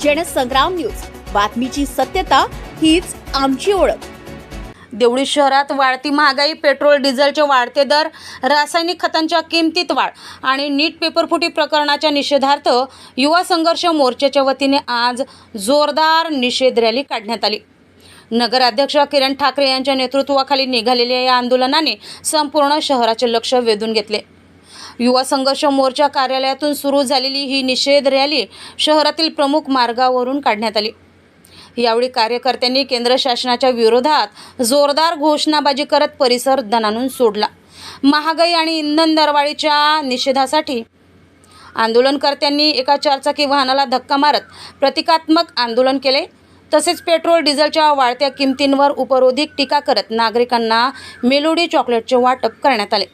Jansangram news, बातमीची सत्यता हीच आमची ओळख। देवळी शहरात वाढती महागाई, पेट्रोल डिझेलचे वाढते दर, रासायनिक खतांच्या किमतीत वाढ आणि नीट पेपरफुटी प्रकरणाच्या निषेधार्थ युवा संघर्ष मोर्चाच्या वतीने आज जोरदार निषेध रॅली काढण्यात आली। नगराध्यक्ष किरण ठाकरे यांच्या नेतृत्वाखाली निघालेल्या या आंदोलनाने संपूर्ण शहराचे लक्ष वेधून घेतले। युवा संघर्ष मोर्चा कार्यालयातून सुरू झालेली ही निषेध रॅली शहरातील प्रमुख मार्गावरून काढण्यात आली। यावेळी कार्यकर्त्यांनी केंद्र शासनाच्या विरोधात जोरदार घोषणाबाजी करत परिसर दणाणून सोडला। महागाई आणि इंधन दरवाढीच्या निषेधासाठी आंदोलनकर्त्यांनी एका चारचाकी वाहनाला धक्का मारत प्रतिकात्मक आंदोलन केले। तसेच पेट्रोल डिझेलच्या वाढत्या किमतींवर उपरोधिक टीका करत नागरिकांना मेलोडी चॉकलेटचे वाटप करण्यात आले।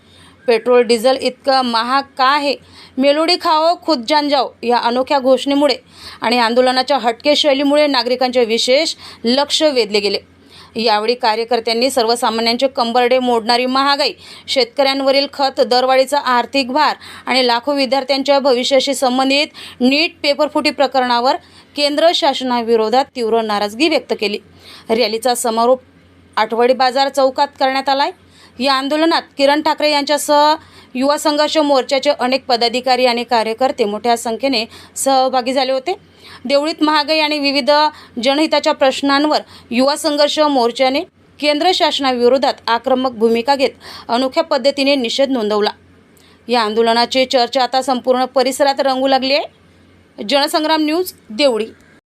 पेट्रोल डिझेल इतकं महाग का आहे, मेलोडी खाओ खुद जान जाओ या अनोख्या घोषणेमुळे आणि आंदोलनाच्या हटके शैलीमुळे नागरिकांचे विशेष लक्ष वेधले गेले। यावेळी कार्यकर्त्यांनी सर्वसामान्यांचे कंबरडे मोडणारी महागाई, शेतकऱ्यांवरील खत दरवाढीचा आर्थिक भार आणि लाखो विद्यार्थ्यांच्या भविष्याशी संबंधित नीट पेपरफुटी प्रकरणावर केंद्र शासनाविरोधात तीव्र नाराजगी व्यक्त केली। रॅलीचा समारोप आठवडी बाजार चौकात करण्यात आलाय। या आंदोलनात किरण ठाकरे यांच्यासह युवा संघर्ष मोर्चाचे अनेक पदाधिकारी आणि कार्यकर्ते मोठ्या संख्येने सहभागी झाले होते। देवळीत महागाई आणि विविध जनहिताच्या प्रश्नांवर युवा संघर्ष मोर्चाने केंद्र शासनाविरोधात आक्रमक भूमिका घेत अनोख्या पद्धतीने निषेध नोंदवला। या आंदोलनाची चर्चा आता संपूर्ण परिसरात रंगू लागली आहे। जनसंग्राम न्यूज, देवळी।